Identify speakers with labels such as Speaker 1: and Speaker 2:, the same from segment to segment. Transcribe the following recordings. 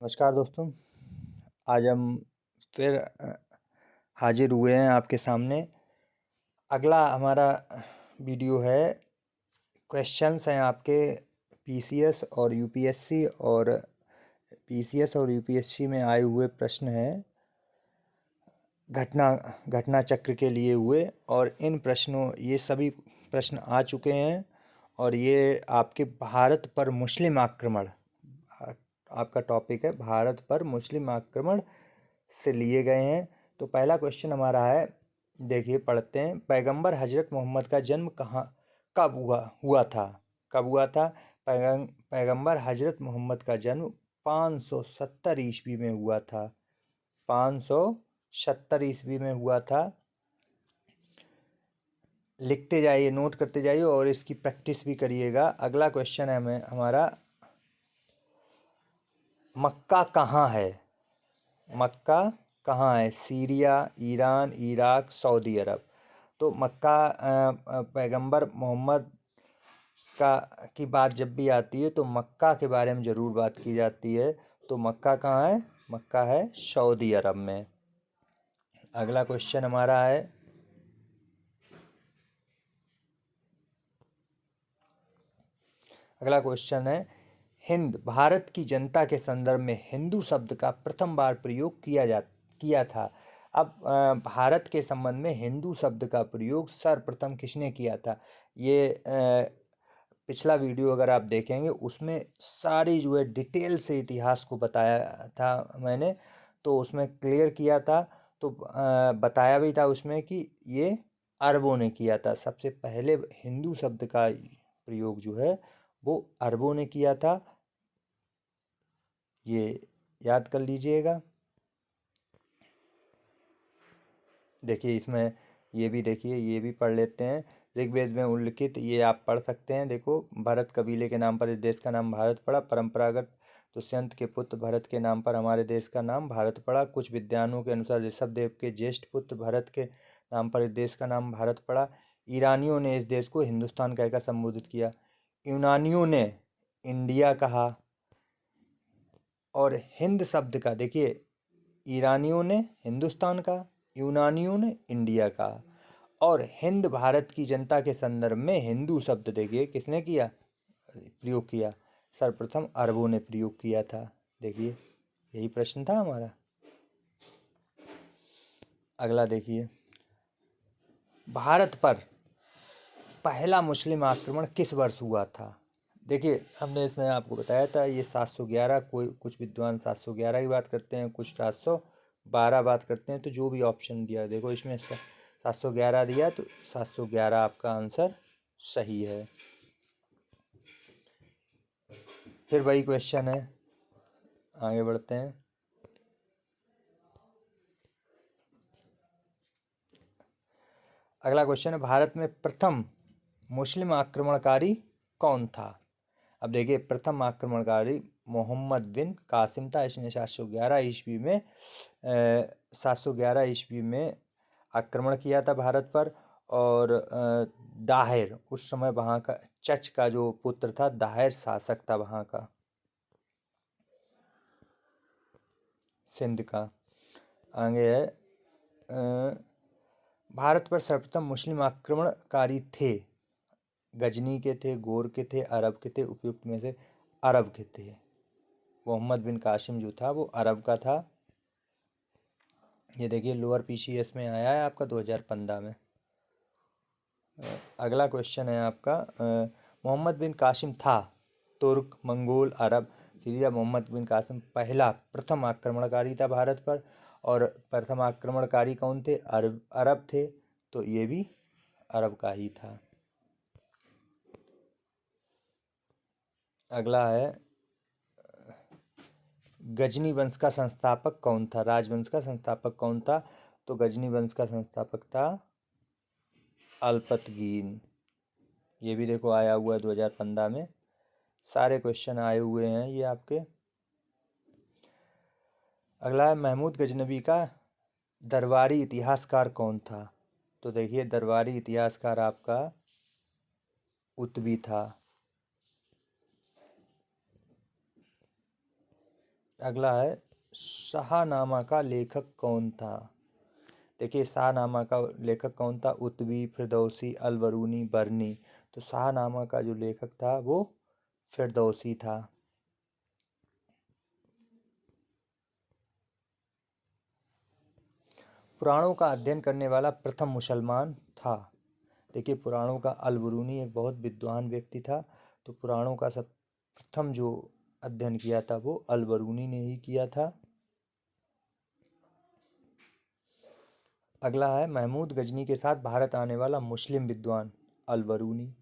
Speaker 1: नमस्कार दोस्तों। आज हम फिर हाजिर हुए हैं आपके सामने। अगला हमारा वीडियो है, क्वेश्चंस हैं आपके पीसीएस और यूपीएससी में आए हुए प्रश्न हैं घटना चक्र के लिए हुए। और ये सभी प्रश्न आ चुके हैं और ये आपके भारत पर मुस्लिम आक्रमण, आपका टॉपिक है भारत पर मुस्लिम आक्रमण से लिए गए हैं। तो पहला क्वेश्चन हमारा है, देखिए पढ़ते हैं। पैगंबर हजरत मोहम्मद का जन्म कब हुआ था? कब हुआ था? पैगंबर हजरत मोहम्मद का जन्म 570 ईस्वी में हुआ था। 570 ईस्वी में हुआ था। लिखते जाइए, नोट करते जाइए और इसकी प्रैक्टिस भी करिएगा। अगला क्वेश्चन है हमारा, मक्का कहाँ है? मक्का कहाँ है? सीरिया, ईरान, इराक, सऊदी अरब। तो मक्का, पैगंबर मोहम्मद की बात जब भी आती है तो मक्का के बारे में ज़रूर बात की जाती है। तो मक्का कहाँ है? मक्का है सऊदी अरब में। अगला क्वेश्चन हमारा है, हिंद भारत की जनता के संदर्भ में हिंदू शब्द का प्रथम बार प्रयोग किया था। अब भारत के संबंध में हिंदू शब्द का प्रयोग सर्वप्रथम किसने किया था? ये पिछला वीडियो अगर आप देखेंगे उसमें सारी जो है डिटेल से इतिहास को बताया था मैंने, तो उसमें क्लियर किया था। तो बताया भी था उसमें कि ये अरबों ने किया था। सबसे पहले हिंदू शब्द का प्रयोग जो है वो अरबों ने किया था। ये याद कर लीजिएगा। देखिए इसमें ये भी पढ़ लेते हैं। ऋग्वेद में उल्लिखित, ये आप पढ़ सकते हैं। देखो, भरत कबीले के नाम पर इस देश का नाम भारत पड़ा। परंपरागत दुष्यंत के पुत्र भरत के नाम पर हमारे देश का नाम भारत पड़ा। कुछ विद्वानों के अनुसार ऋषभ देव के ज्येष्ठ पुत्र भरत के नाम पर इस देश का नाम भारत पड़ा। ईरानियों ने इस देश को हिंदुस्तान कहकर संबोधित किया। यूनानियों ने इंडिया कहा। और हिंद शब्द का, देखिए, ईरानियों ने हिंदुस्तान का, यूनानियों ने इंडिया का। और हिंद भारत की जनता के संदर्भ में हिंदू शब्द देखिए किसने किया, प्रयोग किया? सर्वप्रथम अरबों ने प्रयोग किया था। देखिए यही प्रश्न था हमारा। अगला देखिए, भारत पर पहला मुस्लिम आक्रमण किस वर्ष हुआ था? देखिए हमने इसमें आपको बताया था ये 711, कुछ विद्वान 711 की बात करते हैं, कुछ 712 बात करते हैं। तो जो भी ऑप्शन दिया, देखो इसमें 711 दिया तो 711 आपका आंसर सही है। फिर वही क्वेश्चन है, आगे बढ़ते हैं। अगला क्वेश्चन है, भारत में प्रथम मुस्लिम आक्रमणकारी कौन था? अब देखिए, प्रथम आक्रमणकारी मोहम्मद बिन कासिम था। इसने 711 ईस्वी में आक्रमण किया था भारत पर। और दाहिर, उस समय वहाँ का चच का जो पुत्र था, दाहिर शासक था वहाँ का, सिंध का। आगे है, भारत पर सर्वप्रथम मुस्लिम आक्रमणकारी थे, गजनी के थे, गोर के थे, अरब के थे? उपयुक्त में से अरब के थे। मोहम्मद बिन कासिम जो था वो अरब का था। ये देखिए लोअर पीसीएस में आया है आपका 2015 में। अगला क्वेश्चन है आपका, मोहम्मद बिन कासिम था तुर्क, मंगोल, अरब? सीरिया। मोहम्मद बिन कासिम प्रथम आक्रमणकारी था भारत पर। और प्रथम आक्रमणकारी कौन थे? अरब थे। तो ये भी अरब का ही था। अगला है, गजनी वंश का संस्थापक कौन था? राजवंश का संस्थापक कौन था? तो गजनी वंश का संस्थापक था अल्पतगीन। ये भी देखो आया हुआ है 2015 में। सारे क्वेश्चन आए हुए हैं ये आपके। अगला है, महमूद गजनबी का दरबारी इतिहासकार कौन था? तो देखिए दरबारी इतिहासकार आपका उत्बी था। अगला है, शाहनामा का लेखक कौन था? देखिए शाहनामा का लेखक कौन था? उतबी, फिरदौसी, अलबरूनी, बरनी। तो शाहनामा का जो लेखक था वो फिरदौसी था। पुराणों का अध्ययन करने वाला प्रथम मुसलमान था? देखिए पुराणों का अलबरूनी एक बहुत विद्वान व्यक्ति था, तो पुराणों का सब प्रथम जो अध्ययन किया था वो अलबरूनी ने ही किया था। अगला है, महमूद गजनी के साथ भारत आने वाला मुस्लिम विद्वान? अलबरूनी।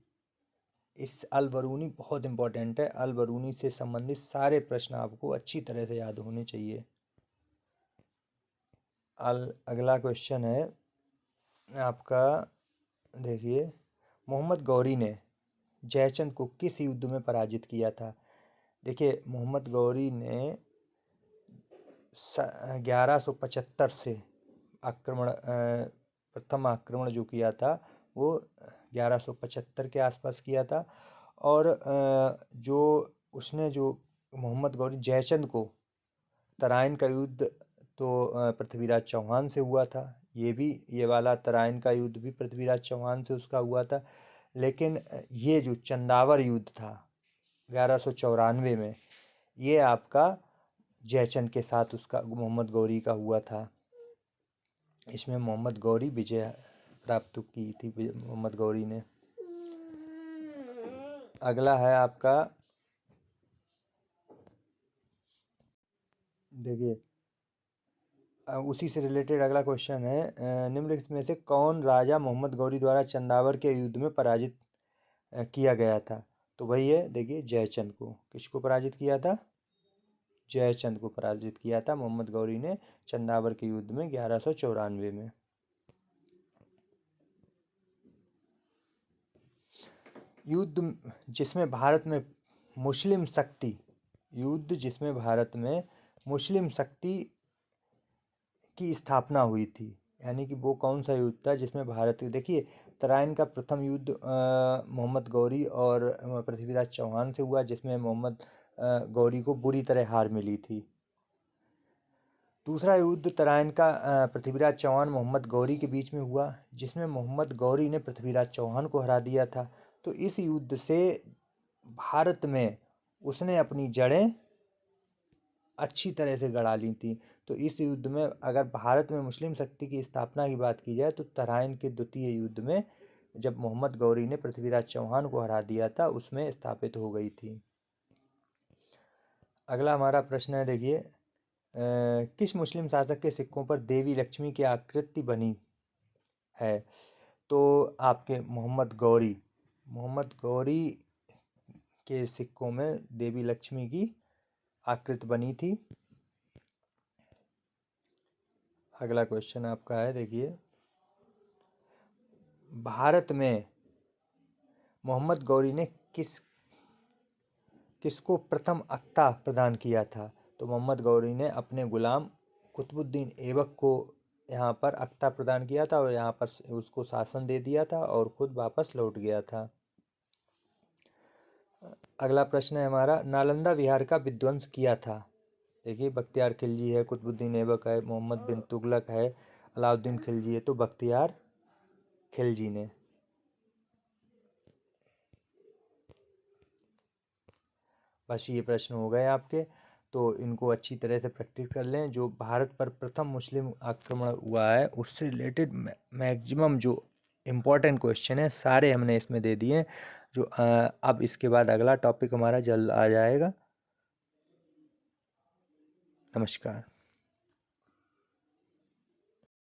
Speaker 1: इस अलबरूनी बहुत इंपॉर्टेंट है, अलबरूनी से संबंधित सारे प्रश्न आपको अच्छी तरह से याद होने चाहिए। अगला क्वेश्चन है आपका, देखिए मोहम्मद गौरी ने जयचंद को किस युद्ध में पराजित किया था? देखिए मोहम्मद गौरी ने 1175 से आक्रमण प्रथम आक्रमण जो किया था वो 1175 के आसपास किया था। और जो उसने जो मोहम्मद गौरी जयचंद को, तराइन का युद्ध तो पृथ्वीराज चौहान से हुआ था, ये वाला तराइन का युद्ध भी पृथ्वीराज चौहान से उसका हुआ था। लेकिन ये जो चंदावर युद्ध था 1194 में, ये आपका जयचंद के साथ उसका मोहम्मद गौरी का हुआ था। इसमें मोहम्मद गौरी विजय प्राप्त की थी मोहम्मद गौरी ने। अगला है आपका, देखिए उसी से रिलेटेड अगला क्वेश्चन है, निम्नलिखित में से कौन राजा मोहम्मद गौरी द्वारा चंदावर के युद्ध में पराजित किया गया था? तो वही है, देखिए जयचंद को। किसको पराजित किया था? जयचंद को पराजित किया था मोहम्मद गौरी ने चंदावर के युद्ध में 1194 में। युद्ध जिसमें भारत में मुस्लिम शक्ति युद्ध जिसमें भारत में मुस्लिम शक्ति की स्थापना हुई थी, यानी कि वो कौन सा युद्ध था जिसमें भारत, देखिए तराइन का प्रथम युद्ध मोहम्मद गौरी और पृथ्वीराज चौहान से हुआ, जिसमें मोहम्मद गौरी को बुरी तरह हार मिली थी। दूसरा युद्ध तराइन का पृथ्वीराज चौहान मोहम्मद गौरी के बीच में हुआ, जिसमें मोहम्मद गौरी ने पृथ्वीराज चौहान को हरा दिया था। तो इस युद्ध से भारत में उसने अपनी जड़ें अच्छी तरह से गड़ा ली थी। तो इस युद्ध में अगर भारत में मुस्लिम शक्ति की स्थापना की बात की जाए तो तराइन के द्वितीय युद्ध में जब मोहम्मद गौरी ने पृथ्वीराज चौहान को हरा दिया था उसमें स्थापित हो गई थी। अगला हमारा प्रश्न है, देखिए किस मुस्लिम शासक के सिक्कों पर देवी लक्ष्मी की आकृति बनी है? तो आपके मोहम्मद गौरी के सिक्कों में देवी लक्ष्मी की आकृति बनी थी। अगला क्वेश्चन आपका है, देखिए भारत में मोहम्मद गौरी ने किसको प्रथम अख्ता प्रदान किया था? तो मोहम्मद गौरी ने अपने गुलाम कुतुबुद्दीन ऐबक को यहाँ पर अख्ता प्रदान किया था और यहाँ पर उसको शासन दे दिया था और खुद वापस लौट गया था। अगला प्रश्न है हमारा, नालंदा विहार का विध्वंस किया था? देखिए बख्तियार खिलजी है, कुतुबुद्दीन ऐबक है, मोहम्मद बिन तुगलक है, अलाउद्दीन खिलजी है। तो बख्तियार खिलजी ने। बस ये प्रश्न हो गए आपके, तो इनको अच्छी तरह से प्रैक्टिस कर लें। जो भारत पर प्रथम मुस्लिम आक्रमण हुआ है उससे रिलेटेड मैक्सिमम जो इम्पोर्टेंट क्वेश्चन है सारे हमने इसमें दे दिए। जो अब इसके बाद अगला टॉपिक हमारा जल्द आ जाएगा। नमस्कार।